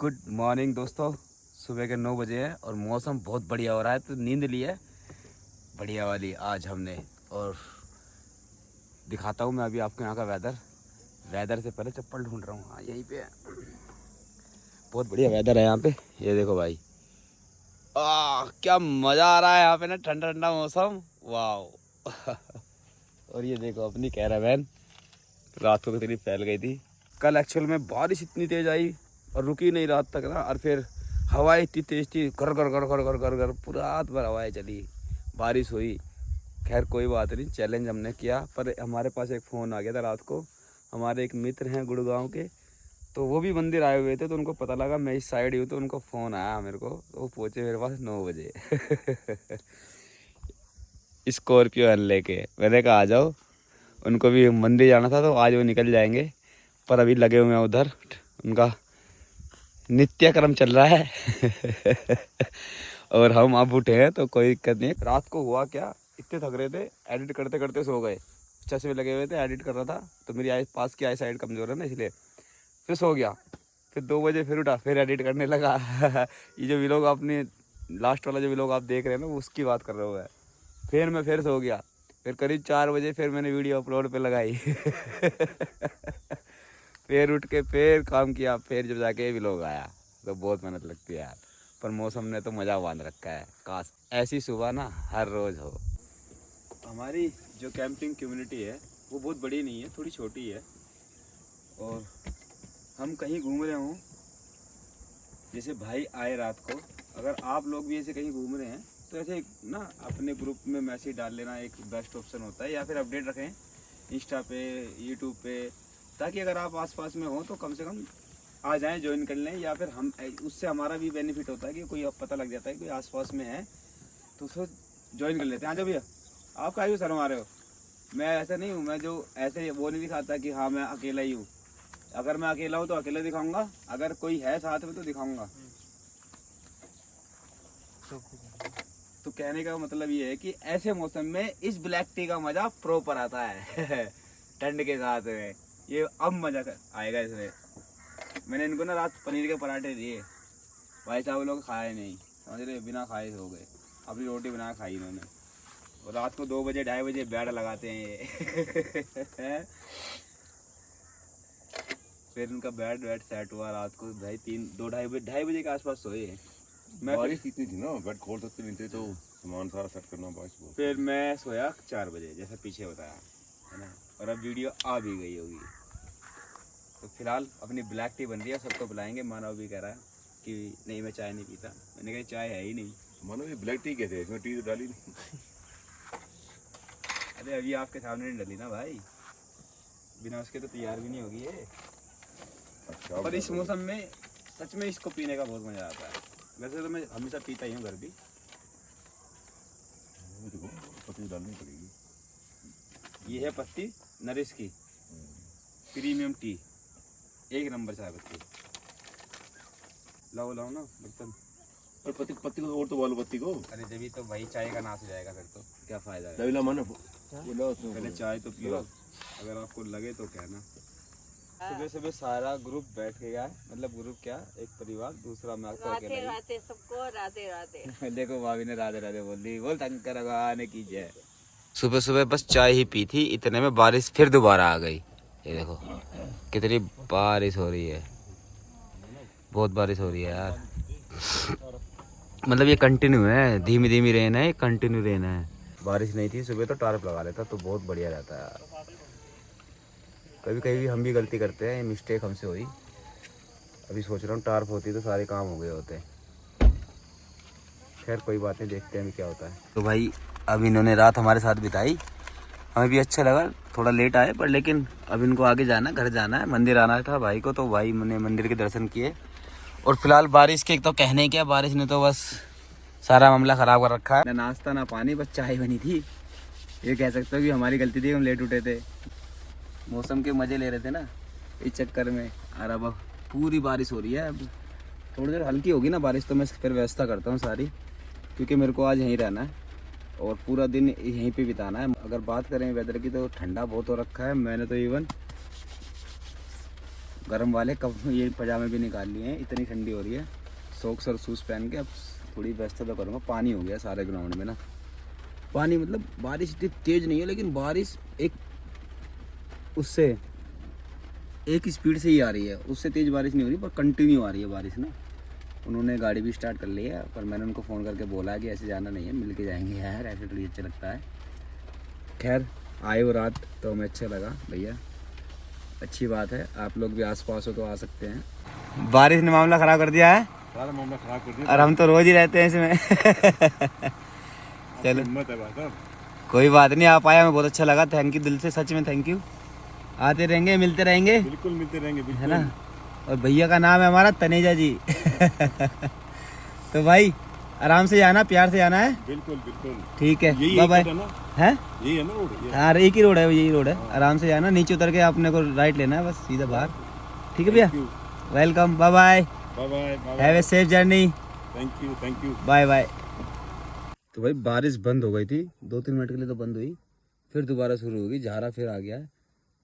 Good morning दोस्तों। सुबह के 9 बजे हैं और मौसम बहुत बढ़िया हो रहा है, तो नींद ली है बढ़िया वाली आज हमने। और दिखाता हूँ मैं अभी आपको यहाँ का वेदर से पहले चप्पल ढूंढ रहा हूँ। हाँ यहीं पे है, बहुत बढ़िया वेदर है यहाँ पे। ये देखो भाई, क्या मज़ा आ रहा है यहाँ पे ना, ठंडा ठंडा मौसम, वाह। और ये देखो अपनी कैरावैन रात को कितनी फैल गई थी। कल एक्चुअल में बारिश इतनी तेज आई और रुकी नहीं रात तक ना, और फिर हवाएं इतनी तेज थी, घर घर घर घर घर घर घर पूरा रात भर हवाएं चली, बारिश हुई। खैर कोई बात नहीं, चैलेंज हमने किया। पर हमारे पास एक फ़ोन आ गया था रात को, हमारे एक मित्र हैं गुड़गांव के, तो वो भी मंदिर आए हुए थे, तो उनको पता लगा मैं इस साइड ही हूँ, तो उनको फ़ोन आया मेरे को, तो वो पहुँचे मेरे पास 9 बजे। स्कॉर्पियो एन लेके। मैंने कहा आ जाओ, उनको भी मंदिर जाना था तो आज वो निकल जाएंगे, पर अभी लगे हुए हैं उधर, उनका नित्य कर्म चल रहा है। और हम अब उठे हैं तो कोई दिक्कत नहीं है। रात को हुआ क्या, इतने थक रहे थे, एडिट करते करते सो गए, चश्मे लगे हुए थे, एडिट कर रहा था, तो मेरी आई पास की आई साइड कमज़ोर है ना, इसलिए फिर सो गया। फिर 2 बजे फिर उठा, फिर एडिट करने लगा। ये जो व्लॉग आपने लास्ट वाला जो व्लॉग आप देख रहे हैं ना, उसकी बात कर रहा हूँ मैं। फिर मैं फिर सो गया, फिर करीब 4 बजे फिर मैंने वीडियो अपलोड पे लगाई। फिर उठ के फिर काम किया, फिर जब जाके व्लॉग आया, तो बहुत मेहनत लगती है यार। पर मौसम ने तो मज़ा बांध रखा है, काश ऐसी सुबह ना हर रोज़ हो। हमारी जो कैंपिंग कम्युनिटी है वो बहुत बड़ी नहीं है, थोड़ी छोटी है। और हम कहीं घूम रहे हों, जैसे भाई आए रात को, अगर आप लोग भी ऐसे कहीं घूम रहे हैं तो ऐसे ना अपने ग्रुप में मैसेज डाल लेना, एक बेस्ट ऑप्शन होता है। या फिर अपडेट रखें इंस्टा पे, यूट्यूब पे, ताकि अगर आप आसपास में हो तो कम से कम आ जाएं, ज्वाइन कर लें। या फिर हम उससे हमारा भी बेनिफिट होता है कि कोई पता लग जाता है कोई आसपास में है, तो उसको ज्वाइन कर लेते हैं। आ जाओ भैया, आप काहे शर्म आ रहे हो? मैं ऐसा नहीं हूँ, मैं जो ऐसे वो नहीं दिखाता कि हाँ मैं अकेला ही हूँ। अगर मैं अकेला हूँ तो अकेला दिखाऊंगा, अगर कोई है साथ में तो दिखाऊंगा। तो कहने का मतलब ये है कि ऐसे मौसम में इस ब्लैक टी का मजा प्रॉपर आता है। ठंड के साथ में ये अब मजा आएगा इसमें। मैंने इनको ना रात पनीर के पराठे दिए, भाई साहब लोग खाए नहीं, समझ रहे, बिना खाए सो गए। अपनी रोटी बना खाई इन्होंने। और रात को 2 बजे 2:30 बजे बेड लगाते हैं ये। फिर उनका बेड सेट हुआ रात को भाई 2:30 बजे के आसपास सोए। मैं बारिश इतनी थी ना, बेड खोल सकते नहीं थे, तो सामान सारा सेट करना बारिश बहुत। फिर मैं सोया 4 बजे, जैसा पीछे बताया है ना। और अब वीडियो आ भी गई होगी। तो फिलहाल अपनी ब्लैक टी बन रही है, सबको बुलाएंगे। मानव भी कह रहा है कि नहीं मैं चाय नहीं पीता। मैंने कहा चाय है ही नहीं। मानो ये ब्लैक टी कैसे है, इसमें टी तो डाली नहीं। अरे अभी आपके सामने नहीं डली ना भाई, बिना उसके तो तैयार भी नहीं होगी ये। अच्छा, पर इस मौसम में सच में इसको पीने का बहुत मजा आता है। वैसे तो मैं हमेशा पीता ही हूँ घर भी। देखो पत्ती डालनी पड़ेगी। ये है पत्ती नरिश की प्रीमियम टी, 1 नंबर चाय पत्ती। लाओ लाओ ना बर्तन। और पत्ती पत्ती को और तो बालू पत्ती को। अरे जब तो भाई चाय का नाश हो जाएगा, फिर तो क्या फायदा है। दबीला मानो पहले चाय तो पियो, अगर आपको लगे तो कहना। सुबह सुबह सारा ग्रुप बैठ गया है, मतलब ग्रुप क्या, एक परिवार, दूसरा मैं आपको अकेला ही। राधे सबको राधे राधे। देखो भाभी ने राधे राधे बोल दी, बोल शंकर भगवान की जय। सुबह सुबह बस चाय ही पी थी, इतने में बारिश फिर दोबारा आ गई। ये देखो कितनी बारिश हो रही है, बहुत बारिश हो रही है यार। मतलब ये कंटिन्यू है, धीमी धीमी रेन है, कंटिन्यू रेन है। बारिश नहीं थी सुबह तो टार्प लगा लेता तो बहुत बढ़िया रहता है यार। कभी कभी हम भी गलती करते हैं, मिस्टेक हमसे हुई। अभी सोच रहा हूँ टार्प होती तो सारे काम हो गए होते। खैर कोई बात नहीं, देखते हैं क्या होता है। तो भाई अब इन्होंने रात हमारे साथ बिताई, हमें भी अच्छा लगा। थोड़ा लेट आए पर, लेकिन अब इनको आगे जाना है, घर जाना है, मंदिर आना था भाई को, तो भाई ने मंदिर के दर्शन किए। और फिलहाल बारिश के तो कहने क्या, बारिश ने तो बस सारा मामला ख़राब कर रखा है। ना नाश्ता ना पानी, बस चाय बनी थी। ये कह सकते हो कि हमारी गलती थी, हम लेट उठे थे। मौसम के मज़े ले रहे थे ना इस चक्कर में। और अब पूरी बारिश हो रही है। अब थोड़ी देर हल्की होगी ना बारिश तो मैं फिर व्यवस्था करता हूँ सारी, क्योंकि मेरे को आज यहीं रहना है और पूरा दिन यहीं पे बिताना है। अगर बात करें वेदर की तो ठंडा बहुत हो रखा है। मैंने तो इवन गर्म वाले कब ये पजामे भी निकाल लिए हैं, इतनी ठंडी हो रही है। सॉक्स और शूज़ पहन के अब थोड़ी व्यवस्था तो करूँगा। पानी हो गया सारे ग्राउंड में ना, पानी मतलब बारिश इतनी तेज़ नहीं है, लेकिन बारिश एक उससे एक स्पीड से ही आ रही है, उससे तेज़ बारिश नहीं हो रही पर कंटिन्यू आ रही है बारिश ना। उन्होंने गाड़ी भी स्टार्ट कर ली है, पर मैंने उनको फ़ोन करके बोला कि ऐसे जाना नहीं है, मिल के जाएंगे यार, ऐसे थोड़ी अच्छा लगता है। खैर आए वो रात तो हमें अच्छा लगा भैया, अच्छी बात है। आप लोग भी आसपास हो तो आ सकते हैं। बारिश ने मामला ख़राब कर दिया है, सारा मामला खराब कर दिया। और हम तो रोज़ ही रहते हैं इसमें। चलो हिम्मत है भाई साहब। कोई बात नहीं, आप आए हमें बहुत अच्छा लगा। थैंक यू दिल से, सच में थैंक यू। आते रहेंगे, मिलते रहेंगे, बिल्कुल मिलते रहेंगे, है बिल्कुल। ना। और भैया का नाम है हमारा तनेजा जी। तो भाई आराम से जाना, प्यार से जाना है। बिल्कुल बिल्कुल। ठीक है, यही बाय बाय। है ना, है यही है ना रोड ये। हाँ, एक ही रोड है, यही रोड है। आराम से जाना, नीचे उतर के अपने को राइट लेना है, बस सीधा बाहर। ठीक है भैया, welcome, bye bye, bye bye, have a safe journey, thank you, thank you. Bye bye. तो भाई बारिश बंद हो गई थी, 2-3 मिनट के लिए तो बंद हुई, फिर दोबारा शुरू होगी, झारा फिर आ गया है।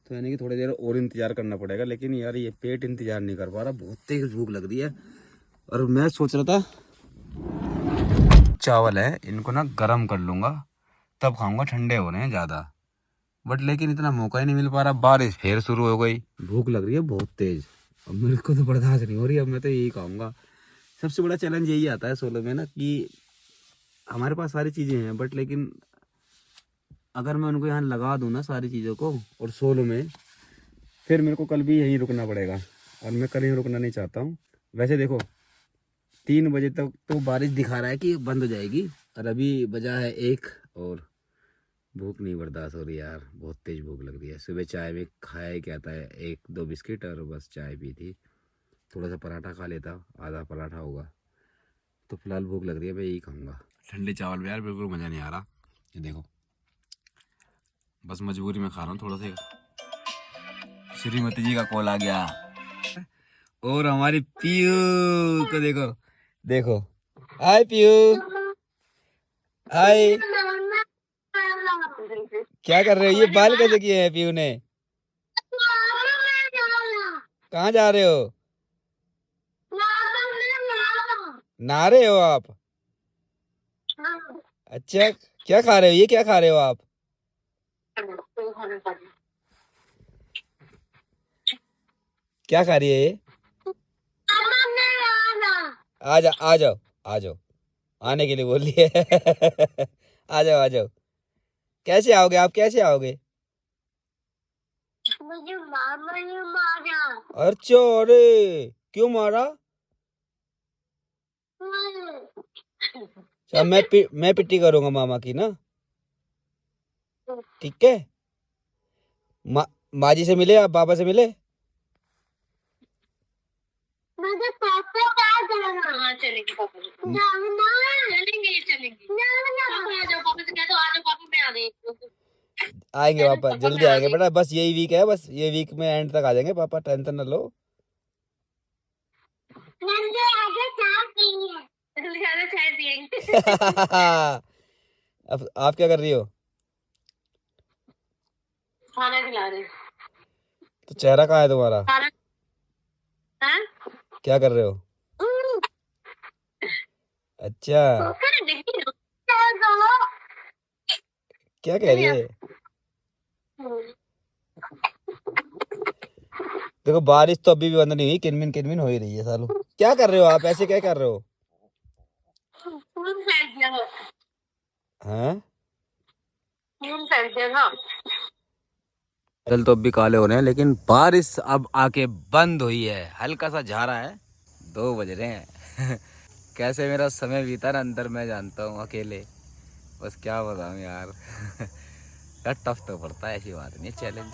तो यानी कि थोड़ी देर और इंतज़ार करना पड़ेगा। लेकिन यार ये पेट इंतज़ार नहीं कर पा रहा, बहुत तेज भूख लग रही है। और मैं सोच रहा था चावल है इनको ना गरम कर लूँगा, तब खाऊंगा, ठंडे हो रहे हैं ज़्यादा। बट लेकिन इतना मौका ही नहीं मिल पा रहा, बारिश फिर शुरू हो गई, भूख लग रही है बहुत तेज़। अब मेरे को तो बर्दाश्त नहीं हो रही, अब मैं तो यही खाऊंगा। सबसे बड़ा चैलेंज यही आता है सोलो में ना, कि हमारे पास सारी चीज़ें हैं, बट लेकिन अगर मैं उनको यहाँ लगा दूँ ना सारी चीज़ों को, और सोलो में, फिर मेरे को कल भी यहीं रुकना पड़ेगा। और मैं कल यहीं रुकना नहीं चाहता हूँ। वैसे देखो 3 बजे तक तो बारिश दिखा रहा है कि बंद हो जाएगी, और अभी बजा है 1, और भूख नहीं बर्दाश्त हो रही यार, बहुत तेज़ भूख लग रही है। सुबह चाय में खाया ही क्या था, 1-2 बिस्किट और बस चाय पी थी। थोड़ा सा पराठा खा लेता, आधा पराठा होगा। तो फिलहाल भूख लग रही है, मैं यही खाऊंगा। ठंडे चावल में यार बिल्कुल मज़ा नहीं आ रहा। ये देखो बस मजबूरी में खा रहा हूँ थोड़ा सा। श्रीमती जी का कॉल आ गया, और हमारी पीयू को देखो, देखो, हाय पीयू, हाय। क्या कर रहे हो? ये बाल कैसे किए हैं पीयू ने? कहाँ जा रहे हो? नहा रहे हो आप? अच्छा, क्या खा रहे हो? ये क्या खा रहे हो आप? क्या खा रही है ये? आ जाओ आ जाओ आ जाओ, आने के लिए बोल रही है। आ जाओ आ जाओ। कैसे आओगे आप, कैसे आओगे? मुझे मामा ने मारा। अच्छा, अरे क्यों मारा? अच्छा, मैं पिट्टी करूंगा मामा की ना, ठीक है। माँ जी से मिले आप, पापा से मिले? मुझे पापा कहाँ जाना? हाँ चलेंगे पापा से। चलेंगे चलेंगे। पापा आ जाओ, पापा से कह दो आ जाओ, पापा मैं आ रही हूँ। आएंगे पापा, जल्दी आएंगे बेटा, बस यही वीक है, बस ये वीक में एंड तक आ जाएंगे पापा, टेंशन न लो। चाय पियेंगे। अब आप क्या कर रही हो? खाना खिला रही। तो चेहरा कहाँ है तुम्हारा? हाँ? क्या कर रहे हो? अच्छा, क्या कह रही है? देखो बारिश तो अभी भी बंद नहीं हुई, किनमिन किनमिन हो ही रही है सालों। क्या कर रहे हो आप, ऐसे क्या कर रहे हो? हाँ, बादल तो अब भी काले हो रहे हैं, लेकिन बारिश अब आके बंद हुई है, हल्का सा झारा है। 2 बज रहे हैं। कैसे मेरा समय बीता ना अंदर, मैं जानता हूँ अकेले, बस क्या बताऊँ यार। यार टफ तो पड़ता है, ऐसी बात नहीं, चैलेंज।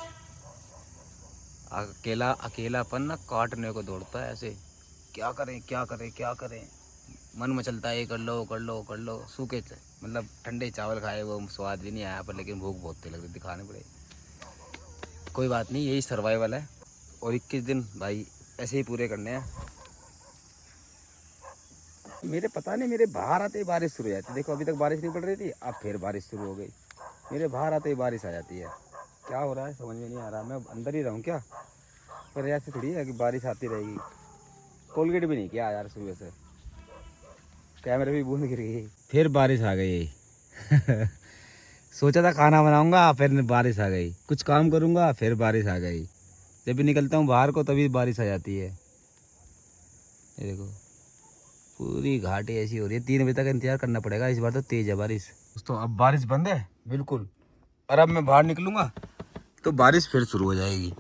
अकेलापन ना काटने को दौड़ता है ऐसे, क्या करें क्या करें क्या करें, मन मचलता है ये कर लो कर लो कर लो। सूखे मतलब ठंडे चावल खाए वो स्वाद भी नहीं आया, पर लेकिन भूख बहुत तेज लग रही, दिखाने पड़े। कोई बात नहीं, यही सर्वाइवल है, और 21 दिन भाई ऐसे ही पूरे करने हैं। मेरे पता नहीं, मेरे बाहर आते ही बारिश शुरू हो जाती है। देखो अभी तक बारिश नहीं पड़ रही थी, अब फिर बारिश शुरू हो गई। मेरे बाहर आते ही बारिश आ जाती है, क्या हो रहा है समझ में नहीं आ रहा। मैं अंदर ही रहूँ क्या? पर ऐसे थोड़ी है कि बारिश आती रहेगी। कोलगेट भी नहीं किया यार सुबह से, कैमरे भी बूंद गिर गई, फिर बारिश आ गई। सोचा था खाना बनाऊंगा, फिर बारिश आ गई। कुछ काम करूंगा, फिर बारिश आ गई। जब भी निकलता हूँ बाहर को तभी बारिश आ जाती है। ये देखो पूरी घाटी ऐसी हो रही है। 3 बजे तक इंतजार करना पड़ेगा, इस बार तो तेज है बारिश। दोस्तों अब बारिश बंद है बिल्कुल, और अब मैं बाहर निकलूंगा तो बारिश फिर शुरू हो जाएगी।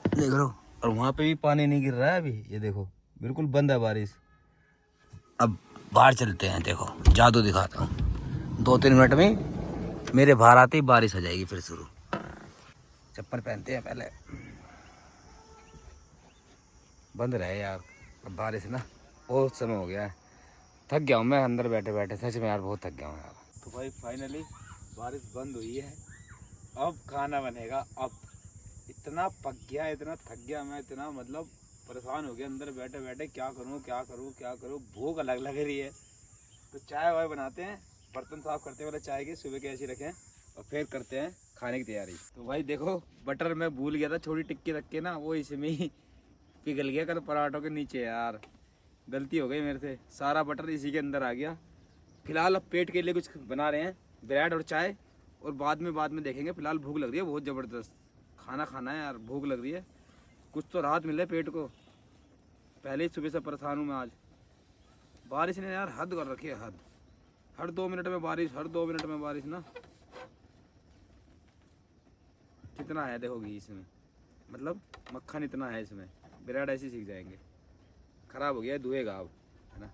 देख लो, और वहाँ पे भी पानी नहीं गिर रहा है अभी। ये देखो बिल्कुल बंद है बारिश। अब बाहर चलते हैं, देखो जादू दिखाता हूँ। 2-3 मिनट में मेरे बाहर आते ही बारिश हो जाएगी फिर शुरू। चप्पल पहनते हैं पहले, बंद रहे यार। अब बारिश ना बहुत समय हो गया है, थक गया हूँ मैं अंदर बैठे बैठे, सच में यार बहुत थक गया हूँ यार। तो भाई फाइनली बारिश बंद हुई है, अब खाना बनेगा। अब इतना पक गया, इतना थक गया मैं, इतना मतलब परेशान हो गया अंदर बैठे बैठे, क्या करूँ क्या करूँ क्या करूँ। भूख अलग लग रही है, तो चाय वाय बनाते हैं, बर्तन साफ करते वाले चाय की सुबह के ऐसी रखें, और फिर करते हैं खाने की तैयारी। तो भाई देखो बटर मैं भूल गया था, छोटी टिक्की रख के ना वो इसमें ही पिघल गया कल पराठों के नीचे यार। गलती हो गई मेरे से, सारा बटर इसी के अंदर आ गया। फिलहाल अब पेट के लिए कुछ बना रहे हैं, ब्रेड और चाय, और बाद में देखेंगे। फिलहाल भूख लग रही है बहुत ज़बरदस्त, खाना खाना है यार, भूख लग रही है, कुछ तो राहत मिले पेट को। पहले ही सुबह से परेशान हूँ मैं आज। बारिश ने यार हद कर रखी है, हद। हर 2 मिनट में बारिश, हर 2 मिनट में बारिश ना। कितना है देखो घी इसमें, मतलब मक्खन इतना है इसमें, ब्रेड ऐसे सीख जाएंगे। खराब हो गया, धोएगा अब, है ना,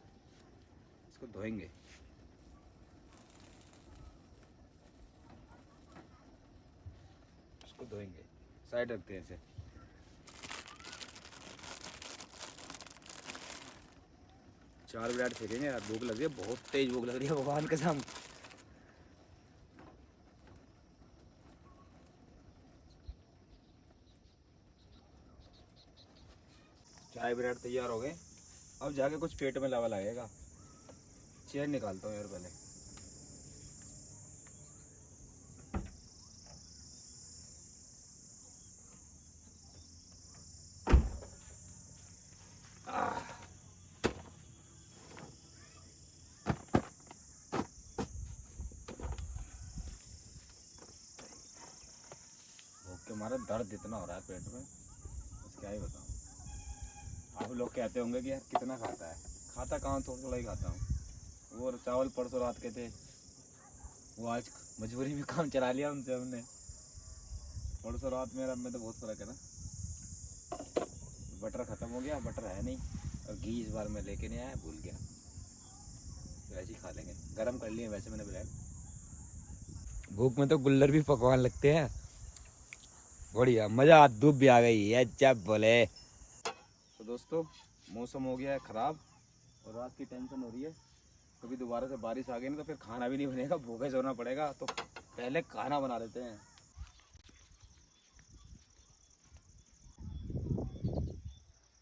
इसको धोएंगे। इसको धोएंगे, साइड रखते हैं इसे। चार ब्रेड फेंकेंगे यार, भूख लग रही है, बहुत तेज भूख लग रही है भगवान कसम। चाय ब्रेड तैयार हो गए, अब जाके कुछ पेट में लावा लगेगा। चेयर निकालता हूँ यार पहले। भूख के मारे दर्द इतना हो रहा है पेट में, बस क्या ही बताऊँ। आप लोग कहते होंगे कि यार कितना खाता है, खाता कहाँ, थोड़ा थोड़ा ही खाता हूँ। वो चावल परसों रात के थे, वो आज मजबूरी में काम चला लिया उनसे हमने। परसों रात में अब में तो बहुत फर्क है ना। बटर ख़त्म हो गया, बटर है नहीं, और घी इस बार मैं लेके नहीं आया, भूल गया। वैसे ही खा लेंगे, गरम कर लिए वैसे मैंने ब्रेड। भूख में तो गुल्लर भी पकवान लगते हैं, बढ़िया मज़ा। धूप भी आ गई है जब बोले। तो दोस्तों मौसम हो गया है ख़राब, और रात की टेंशन हो रही है, कभी दोबारा से बारिश आ गई ना तो फिर खाना भी नहीं बनेगा, भूखे सोना पड़ेगा। तो पहले खाना बना लेते हैं।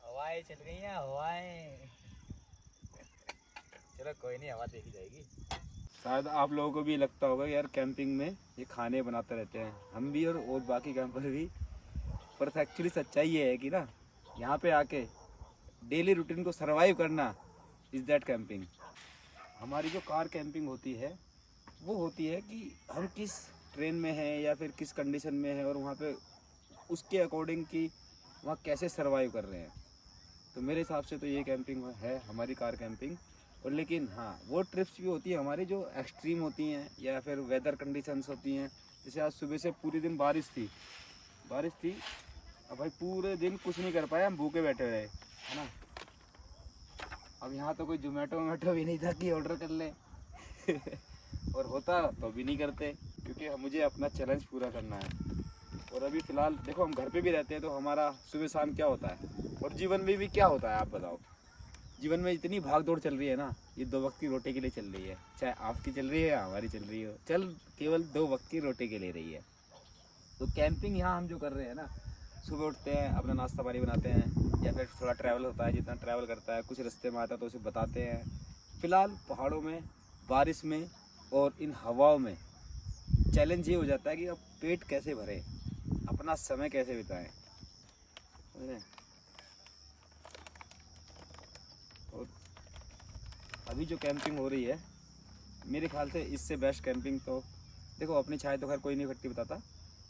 हवाएं चल गई हैं, हवाएं। चलो कोई नहीं, हवा देखी जाएगी। शायद आप लोगों को भी लगता होगा यार कैंपिंग में ये खाने बनाते रहते हैं, हम भी और बाकी कैंपर भी। पर एक्चुअली सच्चाई ये है कि ना, यहाँ पे आके डेली रूटीन को सरवाइव करना इज़ दैट कैंपिंग। हमारी जो कार कैंपिंग होती है वो होती है कि हम किस ट्रेन में हैं या फिर किस कंडीशन में है, और वहाँ पे उसके अकॉर्डिंग कि वहाँ कैसे सरवाइव कर रहे हैं। तो मेरे हिसाब से तो ये कैंपिंग है हमारी कार कैंपिंग। और लेकिन हाँ, वो ट्रिप्स भी होती है हमारी जो एक्सट्रीम होती हैं, या फिर वेदर कंडीशंस होती हैं। जैसे आज सुबह से पूरे दिन बारिश थी, अब भाई पूरे दिन कुछ नहीं कर पाए, हम भूखे बैठे रहे, है ना। अब यहाँ तो कोई जोमेटो भी नहीं था कि ऑर्डर कर ले। और होता तो भी नहीं करते, क्योंकि मुझे अपना चैलेंज पूरा करना है। और अभी फ़िलहाल देखो हम घर पे भी रहते हैं, तो हमारा सुबह शाम क्या होता है, और जीवन में भी क्या होता है आप बताओ। जीवन में इतनी भाग दौड़ चल रही है ना, ये 2 वक्त की रोटी के लिए चल रही है, चाहे आपकी चल रही है या हमारी चल रही हो, केवल 2 वक्त की रोटी के लिए रही है। तो कैंपिंग यहाँ हम जो कर रहे हैं ना, सुबह उठते हैं, अपना नाश्ता पानी बनाते हैं, या फिर थोड़ा ट्रैवल होता है, जितना ट्रैवल करता है कुछ रास्ते में आता है तो उसे बताते हैं। फ़िलहाल पहाड़ों में, बारिश में और इन हवाओं में चैलेंज ये हो जाता है कि अब पेट कैसे भरें, अपना समय कैसे बिताएं। समझे? और अभी जो कैंपिंग हो रही है मेरे ख्याल से इससे बेस्ट कैंपिंग तो देखो, अपनी छाया तो खैर कोई नहीं खट्टी बताता,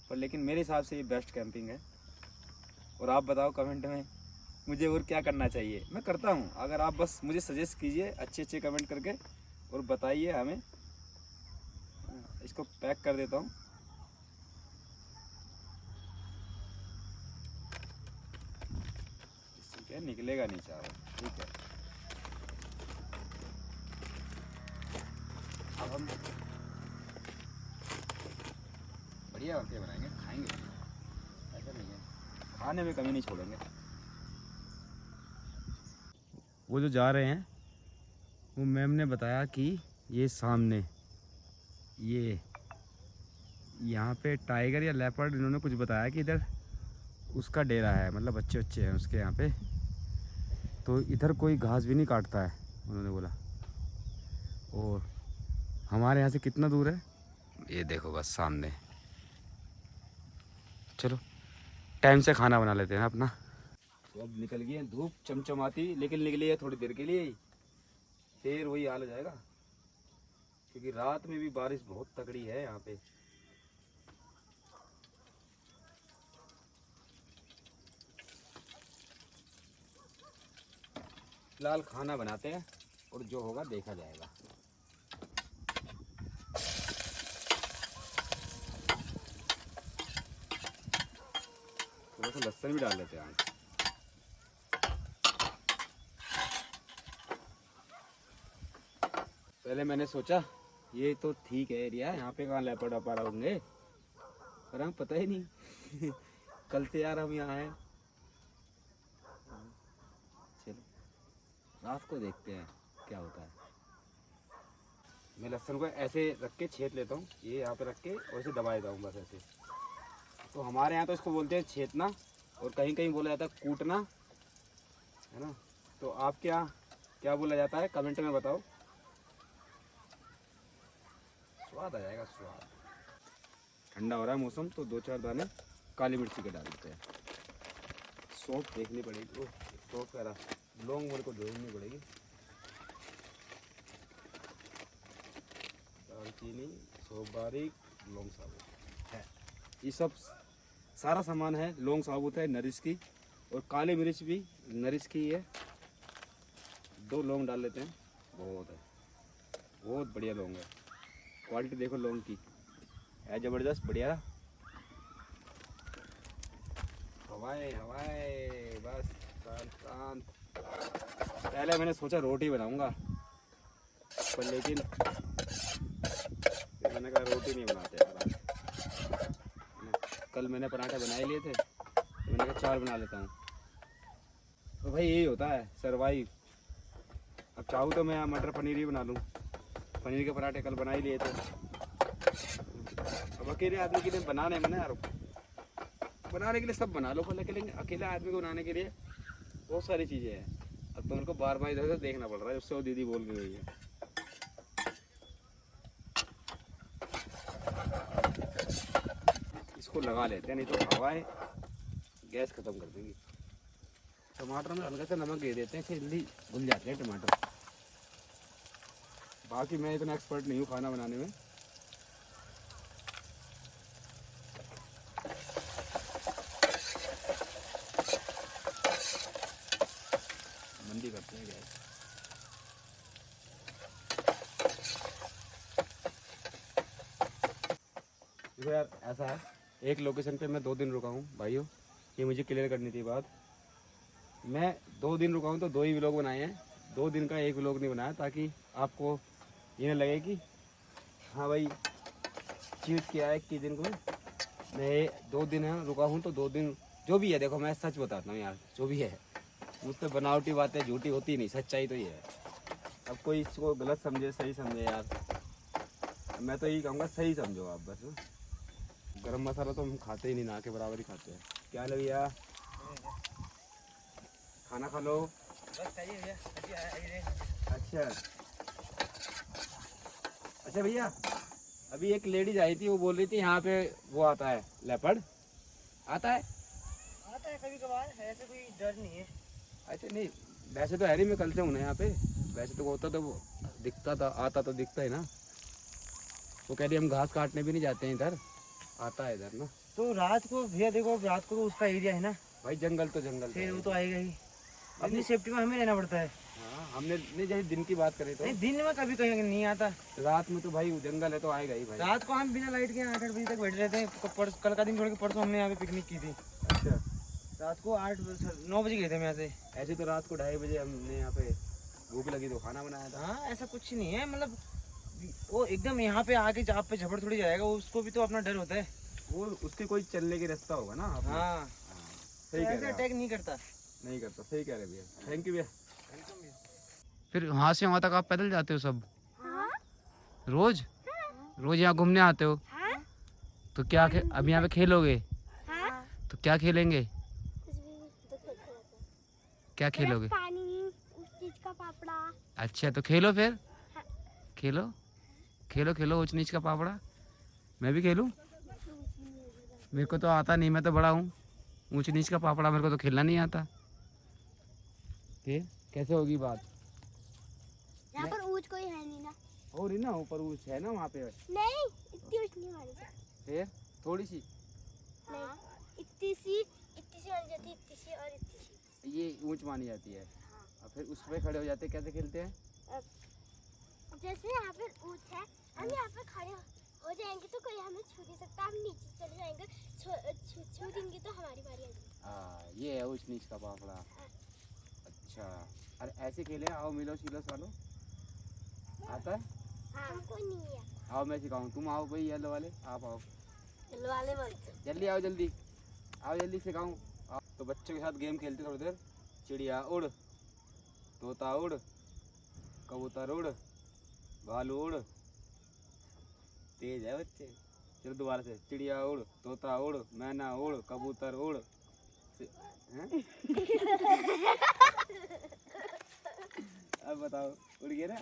पर लेकिन मेरे हिसाब से ये बेस्ट कैंपिंग है। और आप बताओ कमेंट में मुझे और क्या करना चाहिए, मैं करता हूँ। अगर आप बस मुझे सजेस्ट कीजिए अच्छे अच्छे कमेंट करके और बताइए हमें। इसको पैक कर देता हूँ। इससे क्या निकलेगा नहीं चावल, ठीक है। अब हम बढ़िया वाक्य बनाएंगे, खाएंगे, ऐसा नहीं है, खाने में कमी नहीं छोड़ेंगे। वो जो जा रहे हैं वो मैम ने बताया कि ये सामने ये यहाँ पे टाइगर या लेपर्ड, इन्होंने कुछ बताया कि इधर उसका डेरा है, मतलब बच्चे बच्चे हैं उसके यहाँ पे, तो इधर कोई घास भी नहीं काटता है उन्होंने बोला। और हमारे यहाँ से कितना दूर है ये देखो, बस सामने। चलो टाइम से खाना बना लेते हैं अपना। तो अब निकल गई है धूप चमचमाती, लेकिन निकली है थोड़ी देर के लिए ही, फिर वही हाल हो जाएगा, क्योंकि रात में भी बारिश बहुत तगड़ी है यहाँ पे। फिलहाल खाना बनाते हैं और जो होगा देखा जाएगा। थोड़ा सा लहसुन भी डाल लेते हैं आज। पहले मैंने सोचा ये तो ठीक है एरिया, यहाँ पे कहाँ लेपर्ड वेपर्ड होंगे, पर हमें पता ही नहीं कल से यार हम यहाँ हैं। चलो रात को देखते हैं क्या होता है। मैं लहसुन को ऐसे रख के छेद लेता हूँ, ये यहाँ पे रख के और इसे दबा देता हूँ बस ऐसे। तो हमारे यहाँ तो इसको बोलते हैं छेदना, और कहीं कहीं बोला जाता है कूटना, है ना। तो आपके यहाँ क्या बोला जाता है कमेंट में बताओ, स्वाद आ जाएगा स्वाद। ठंडा हो रहा है मौसम, तो 2-4 दाने काली मिर्ची के डाल देते हैं। सौंफ देखनी पड़ेगी, ओह सौंफ कह रहा, लौंग मेरे को ढूंढनी पड़ेगी। दालचीनी, सौंफ बारीक, लौंग साबुत है, ये सब सारा सामान है। लौंग साबुत है नरिश की, और काली मिर्च भी नरिश की है। 2 लौंग डाल लेते हैं, बहुत है, बहुत बढ़िया लौंग है। क्वालिटी देखो लौंग की है ज़बरदस्त, बढ़िया। हवाएं हवाएं, बस शांत शांत। पहले मैंने सोचा रोटी बनाऊंगा, पर लेकिन मैंने कहा रोटी नहीं बनाते यार। कल मैंने पराठे बनाए लिए थे, तो मैंने कहा 4 बना लेता हूँ। तो भाई यही होता है सरवाइव। अब चाहूँ तो मैं मटर पनीर ही बना लूँ, पनीर के पराठे कल बना ही लिए थे। अब अकेले आदमी के लिए बनाने में ना यार, बनाने के लिए सब बना लो, पर लेकिन अकेले आदमी को बनाने के लिए बहुत सारी चीज़ें हैं। अब तो उनको बार बार इधर उधर देखना पड़ रहा है, उससे वो दीदी बोल के गई है। इसको लगा लेते हैं, नहीं तो हवाएं गैस खत्म कर देंगी। टमाटर में हल्का सा नमक दे देते हैं, फिर जल्दी घुल जाते हैं टमाटर। बाकी मैं इतना एक्सपर्ट नहीं हूँ खाना बनाने में। मंदी करते हैं गैस। देखो यार ऐसा है, एक लोकेशन पे मैं 2 दिन रुका हूँ भाइयों, ये मुझे क्लियर करनी थी बात। मैं 2 दिन रुका हूँ तो 2 ही व्लॉग बनाए हैं, 2 दिन का 1 व्लॉग नहीं बनाया, ताकि आपको ये न लगे कि हाँ भाई चीट किया है कि दिन को। मैं 2 दिन है रुका हूँ, तो 2 दिन जो भी है, देखो मैं सच बताता हूँ यार, जो भी है मुझसे बनावटी बातें झूठी होती नहीं, सच्चाई तो ये है। अब कोई इसको गलत समझे सही समझे यार, मैं तो यही कहूँगा सही समझो आप बस। गरम मसाला तो हम खाते ही नहीं, ना के बराबर ही खाते हैं। क्या लो भैया, खाना खा लो। अच्छा अच्छा भैया, अभी एक लेडीज आई थी, वो बोल रही थी यहाँ पे वो आता है लेपर्ड, आता है हैं कभी कभार, ऐसे कोई डर नहीं है। अच्छा नहीं, वैसे तो है नहीं, मैं कल से हूँ ना यहाँ पे। वैसे तो होता तो वो दिखता था, आता तो दिखता है ना। वो कह रही हम घास काटने भी नहीं जाते हैं इधर, आता है इधर ना। तो रात को भैया देखो, अब रात को तो उसका एरिया है ना, भाई जंगल तो जंगल फिर है। वो तो आएगा ही। अपनी सेफ्टी में हमें रहना पड़ता है। हाँ, हमने नहीं, जैसे दिन की बात करें तो नहीं, दिन में कभी कहीं नहीं आता। रात में तो भाई जंगल है तो आएगा ही भाई। रात को हम बिना लाइट के 8-8 बजे तक बैठे रहते हैं। कल का दिन छोड़ के परसों हमने यहाँ पे पिकनिक की थी। अच्छा, रात को 9 बजे गए थे हम यहाँ से। ऐसे तो रात को 2:30 बजे हमने यहाँ पे भूख लगी तो खाना बनाया था। हाँ, ऐसा कुछ नहीं है, मतलब वो एकदम यहाँ पे आके आप पे झपड़ थोड़ी जाएगा, उसको भी तो अपना डर होता है। वो उसके कोई चलने की रास्ता होगा ना अपना। हाँ, सही कह ऐसे रहे हैं अटैक नहीं करता। आप। नहीं करता, सही कह रहे भैया, थैंक यू भैया। फिर वहाँ से वहाँ तक आप पैदल जाते हो सब? हाँ, रोज? रोज यहाँ घूमने आते हो? हाँ, तो क्या अब यहाँ पे खेलोगे? हाँ, तो क्या खेलेंगे? कुछ भी तो खेलते रहते हैं। क्या खेलोगे? पानी, उस चीज का पापड़ा। अच्छा तो खेलो फिर, खेलो खेलो खेलो ऊंच नीच का पापड़ा। मैं भी खेलूँ? मेरे को तो आता नहीं, मैं तो बड़ा हूँ। ऊंच नीच का पापड़ा मेरे को तो खेलना नहीं आता। फिर कैसे होगी बात? यहाँ पर ऊंच कोई है नहीं ना। और ही ना ऊपर ऊंच है ना वहाँ पे। नहीं, इतनी ऊंच नहीं हमारी से। फिर थोड़ी सी नहीं, इतनी सी वाली जाती, इतनी सी और इतनी सी। ये ऊंच मानी जाती है। और फिर उस पे खड़े हो जाते, कैसे खेलते हैं? जैसे यहाँ पर ऊंच है, हम यहाँ पर खड़े हो जाएंगे तो कोई हमें छू नहीं सकता। हम नीचे चले जाएंगे, छू देंगे तो हमारी बारी आ जाएगी। हाँ, ये है ऊंच नीच का पापड़ा। अच्छा, अरे ऐसे खेले, आओ मिलो सिलो सालो, आता है? हाँ, हमको नहीं है। आओ मैं सिखाऊं, तुम आओ भाई येलो वाले, आप आओ वाले बोलते। जल्दी, आओ जल्दी, आओ जल्दी सिखाऊं। आओ। तो बच्चों के साथ गेम खेलते थोड़ी देर। चिड़िया उड़, तोता उड़, कबूतर उड़, भालू उड़। तेज है बच्चे। चलो दोबारा से, चिड़िया उड़, तोता उड़, मैना उड़, कबूतर उड़। हैं? अब बताओ, उड़ गया ना?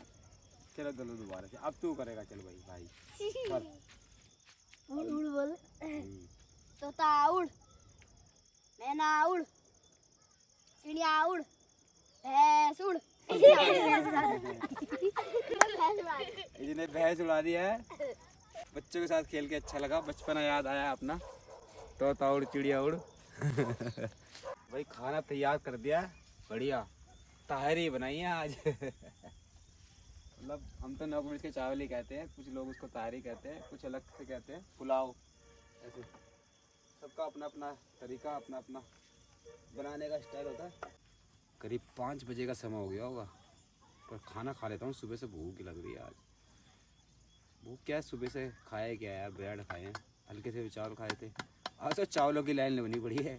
चलो चलो दोबारा से, अब तू करेगा, चल भाई कर। उड़ उड़ बोल। तोता उड़, मैना उड़, चिड़िया उड़, भैंस उड़। इसने भैंस उड़ा दिया है। बच्चों के साथ खेल के अच्छा लगा, बचपना याद आया अपना। तोता उड़, चिड़िया उड़। भाई खाना तैयार कर दिया, बढ़िया ताहरी बनाई है आज। मतलब हम तो 9 मिर्च के चावल ही कहते हैं, कुछ लोग उसको ताहरी कहते हैं, कुछ अलग से कहते हैं पुलाव। ऐसे सबका अपना अपना तरीका, अपना अपना बनाने का स्टाइल होता है। करीब 5 बजे का समय हो गया होगा, पर खाना खा लेता हूँ। सुबह से भूख लग रही है आज। भूख क्या है, सुबह से खाए क्या यार, ब्रेड खाए हैं, हल्के से भी चावल खाए थे। आज तो चावलों की लाइन लगनी पड़ी है।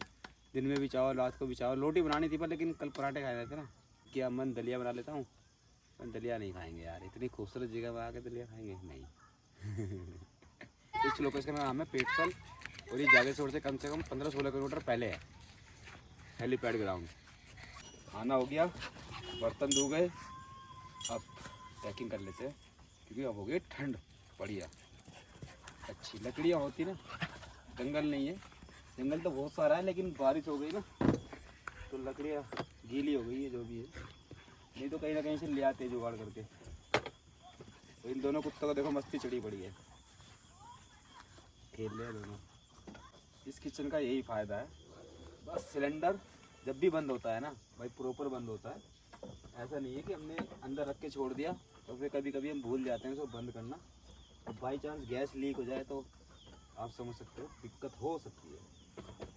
दिन में भी चावल, रात को भी चावल। रोटी बनानी थी पर लेकिन कल पराठे खाए थे ना, क्या मन दलिया बना लेता हूँ। पर दलिया नहीं खाएंगे यार, इतनी खूबसूरत जगह में आके दलिया खाएंगे नहीं। इस लोकेशन का नाम है पेटसल, और ये जागेश्वर से कम 15-16 किलोमीटर पहले है, हेलीपैड ग्राउंड। खाना हो गया, बर्तन धो गए, अब पैकिंग कर लेते हैं क्योंकि अब हो गई ठंड बढ़िया। अच्छी लकड़ियाँ होती ना, जंगल नहीं है, जंगल तो बहुत सारा है लेकिन बारिश हो गई ना तो लकड़ियाँ गीली हो गई है, जो भी है। नहीं तो कहीं ना कहीं से ले आते जुगाड़ करके। तो इन दोनों कुत्तों को देखो मस्ती चढ़ी पड़ी है, खेल रहे हैं दोनों। इस किचन का यही फ़ायदा है, बस सिलेंडर जब भी बंद होता है ना भाई, प्रॉपर बंद होता है। ऐसा नहीं है कि हमने अंदर रख के छोड़ दिया तो फिर कभी कभी हम भूल जाते हैं उसको बंद करना, और बाई चांस गैस लीक हो जाए तो आप समझ सकते हो दिक्कत हो सकती है।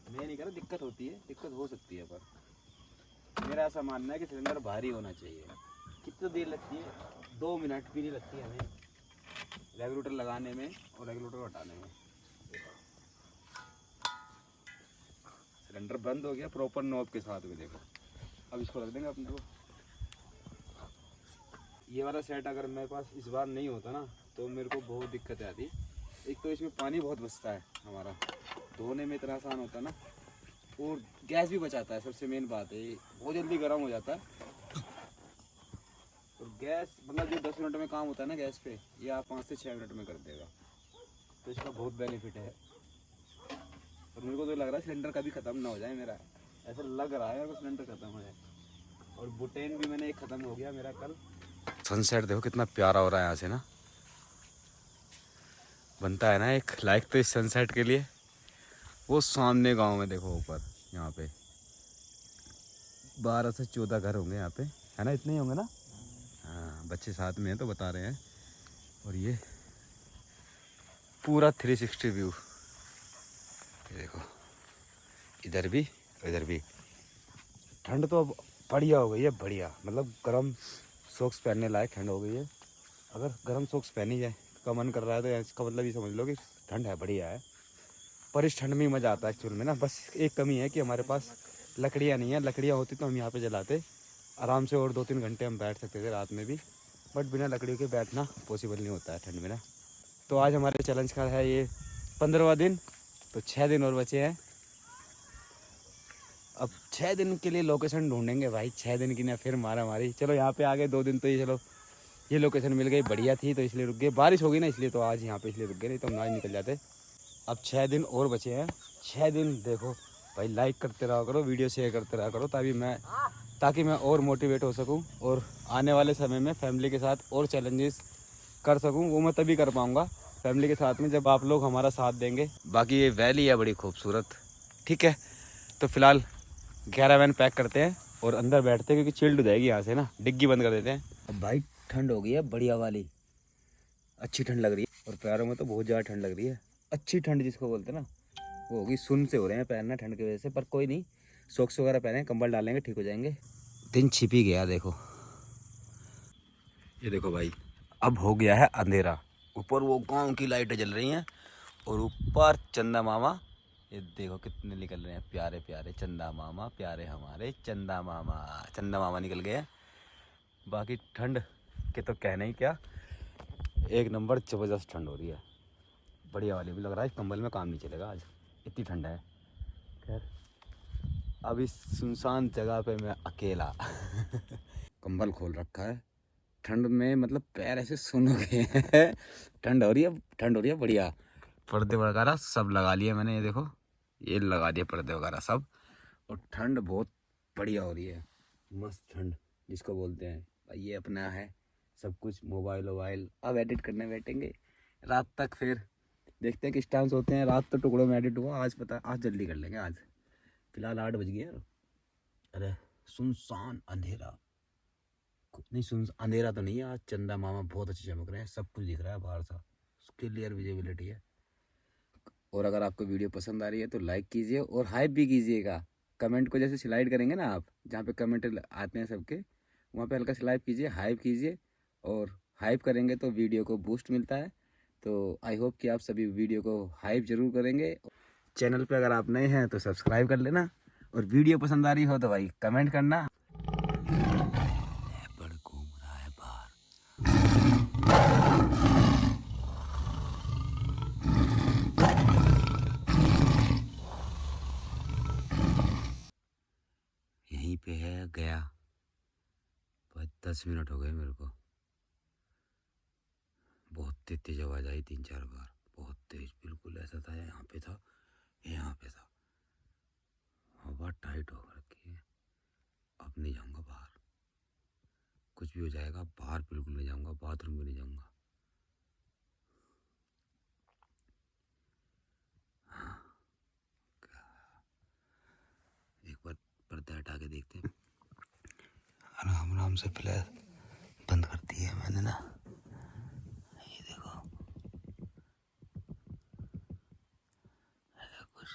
मैं नहीं कह रहा दिक्कत होती है, दिक्कत हो सकती है, पर मेरा ऐसा मानना है कि सिलेंडर भारी होना चाहिए। कितनी देर लगती है, 2 मिनट भी नहीं लगती है हमें रेगुलेटर लगाने में और रेगुलेटर हटाने में। सिलेंडर बंद हो गया प्रॉपर नॉब के साथ में, देखो। अब इसको रख देंगे अपने को। ये वाला सेट अगर मेरे पास इस बार नहीं होता ना तो मेरे को बहुत दिक्कत आती। एक तो इसमें पानी बहुत बचता है हमारा, धोने में इतना आसान होता है ना, और गैस भी बचाता है। सबसे मेन बात है, बहुत जल्दी गर्म हो जाता है। और गैस मतलब जो 10 मिनट में काम होता है ना गैस पे, ये आप 5 से 6 मिनट में कर देगा। तो इसका बहुत बेनिफिट है। और मेरे को तो लग रहा है सिलेंडर कभी ख़त्म ना हो जाए मेरा। ऐसा लग रहा है सिलेंडर खत्म हो जाए। और बुटेन भी मैंने एक खत्म हो गया मेरा कल। सनसेट देखो कितना प्यारा हो रहा है यहाँ से ना, बनता है ना एक लाइक तो इस सनसेट के लिए। वो सामने गांव में देखो ऊपर, यहाँ पे 12 से 14 घर होंगे यहाँ पे, है ना, इतने ही होंगे ना। हाँ बच्चे साथ में हैं तो बता रहे हैं। और ये पूरा 360 व्यू, ये देखो इधर भी इधर भी। ठंड तो अब बढ़िया हो गई है, बढ़िया, मतलब गर्म सॉक्स पहनने लायक ठंड हो गई है। अगर गर्म सॉक्स पहनी जाए का मन कर रहा है तो इसका मतलब ये समझ लो कि ठंड है, बढ़िया है। पर इस ठंड में ही मज़ा आता है एक्चुअल में ना। बस एक कमी है कि हमारे पास लकड़ियाँ नहीं है, लकड़ियाँ होती तो हम यहाँ पे जलाते आराम से और 2-3 घंटे हम बैठ सकते थे रात में भी, बट बिना लकड़ियों के बैठना पॉसिबल नहीं होता है ठंड में ना। तो आज हमारे चैलेंज का है ये 15वां दिन, तो 6 दिन और बचे हैं। अब 6 दिन के लिए लोकेशन ढूंढेंगे भाई, 6 दिन की ना फिर मारा मारी। चलो यहाँ पे आ गए 2 दिन तो ये, चलो ये लोकेशन मिल गई, बढ़िया थी तो इसलिए रुक गए। बारिश होगी ना इसलिए तो आज यहाँ पे इसलिए रुक गए, नहीं तो हम आज निकल जाते। अब 6 दिन और बचे हैं। 6 दिन देखो भाई, लाइक करते रहा करो, वीडियो शेयर करते रहा करो, ताकि मैं और मोटिवेट हो सकूं और आने वाले समय में फैमिली के साथ और चैलेंजेस कर सकूं। वो मैं तभी कर पाऊंगा फैमिली के साथ में जब आप लोग हमारा साथ देंगे। बाकी ये वैली है बड़ी खूबसूरत, ठीक है। तो फिलहाल 11 वैन पैक करते हैं और अंदर बैठते हैं, क्योंकि चिल्ड हो जाएगी यहाँ से ना, डिग्गी बंद कर देते हैं। अब भाई ठंड हो गई है बढ़िया वाली, अच्छी ठंड लग रही है। और पैरों में तो बहुत ज़्यादा ठंड लग रही है, अच्छी ठंड जिसको बोलते हैं ना, वो होगी। सुन से हो रहे हैं पैर ना ठंड की वजह से, पर कोई नहीं, सॉक्स वगैरह पहने, कंबल डालेंगे, ठीक हो जाएंगे। दिन छिप ही गया देखो, ये देखो भाई, अब हो गया है अंधेरा। ऊपर वो गांव की लाइटें जल रही हैं और ऊपर चंदा मामा, ये देखो कितने निकल रहे हैं प्यारे प्यारे चंदा मामा, प्यारे हमारे चंदा मामा निकल गए हैं। बाकी ठंड के तो कहना ही क्या, एक नंबर ज़बरदस्त ठंड हो रही है, बढ़िया वाली भी लग रहा है। कंबल में काम नहीं चलेगा आज, इतनी ठंड है। खैर अब इस सुनसान जगह पे मैं अकेला कंबल खोल रखा है, ठंड में मतलब पैर ऐसे सुन हो गए हैं। ठंड हो रही है, ठंड हो रही है बढ़िया। पर्दे वगैरह सब लगा लिए मैंने, ये देखो ये लगा दिए पर्दे वगैरह सब। और ठंड बहुत बढ़िया हो रही है, मस्त ठंड जिसको बोलते हैं भाई। ये अपना है सब कुछ, मोबाइल वोबाइल अब एडिट करने बैठेंगे रात तक, फिर देखते हैं किस टाइम से होते हैं। रात तो टुकड़ों में एडिट हुआ, आज जल्दी कर लेंगे। आज फिलहाल 8 बज गए हैं। अरे सुनसान अंधेरा, नहीं सुन अंधेरा तो नहीं है आज, चंदा मामा बहुत अच्छे चमक रहे हैं, सब कुछ दिख रहा है बाहर सा, क्लियर विजिबिलिटी है। और अगर आपको वीडियो पसंद आ रही है तो लाइक कीजिए और हाइप भी कीजिएगा। कमेंट को जैसे स्लाइड करेंगे ना आप, जहाँ पे कमेंट आते हैं सबके, वहाँ पे हल्का स्लाइड कीजिए, हाइप कीजिए। और हाइप करेंगे तो वीडियो को बूस्ट मिलता है। तो आई होप कि आप सभी वीडियो को हाइप ज़रूर करेंगे। चैनल पे अगर आप नए हैं तो सब्सक्राइब कर लेना, और वीडियो पसंद आ रही हो तो भाई कमेंट करना। बड़ घूम रहा है बाहर, यहीं पे है गया। 10 मिनट हो गए मेरे को, बहुत तेज आवाज़ आई 3-4 बार, बहुत तेज, बिल्कुल ऐसा था यहाँ पे था, यहाँ पे था। हवा टाइट हो रखी है। अब नहीं जाऊँगा बाहर, कुछ भी हो जाएगा, बाहर बिल्कुल नहीं जाऊँगा, बाथरूम भी नहीं जाऊँगा। एक बार पर्दा हटा के देखते हैं। आराम आराम से फ्लैश बंद कर दी है मैंने ना, ये देखो कुछ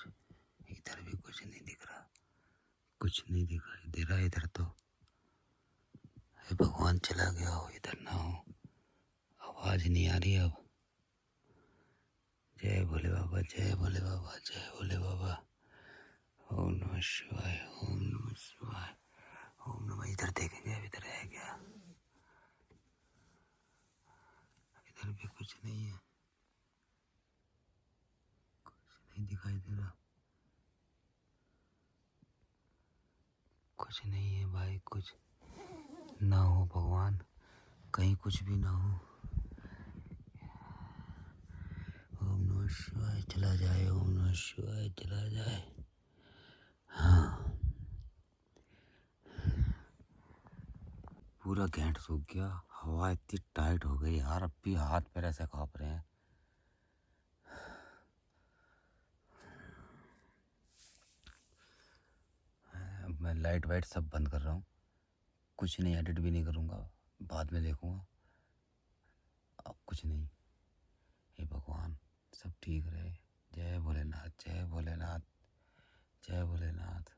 इधर भी कुछ नहीं दिख रहा, कुछ नहीं दिखाई दे रहा इधर तो। हे भगवान चला गया हो, इधर ना हो, आवाज नहीं आ रही अब। जय भोले बाबा, जय भोले बाबा, जय भोले बाबा। ओम नमः शिवाय, ओम नमः शिवाय, ओम नमः। इधर देखेंगे अब इधर है क्या, इधर भी कुछ नहीं है, कुछ नहीं दिखाई दे रहा, कुछ नहीं है भाई, कुछ ना हो भगवान, कहीं कुछ भी ना हो। ओम नमः शिवाय चला जाए, ओम नमः शिवाय चला जाए। हाँ पूरा घेंट सूख गया, हवा इतनी टाइट हो गई यार, अब भी हाथ पैर ऐसे कांप रहे हैं। अब मैं लाइट वाइट सब बंद कर रहा हूँ, कुछ नहीं, एडिट भी नहीं करूँगा, बाद में देखूँगा। अब कुछ नहीं। हे भगवान, सब ठीक रहे। जय भोलेनाथ, जय भोलेनाथ, जय भोलेनाथ।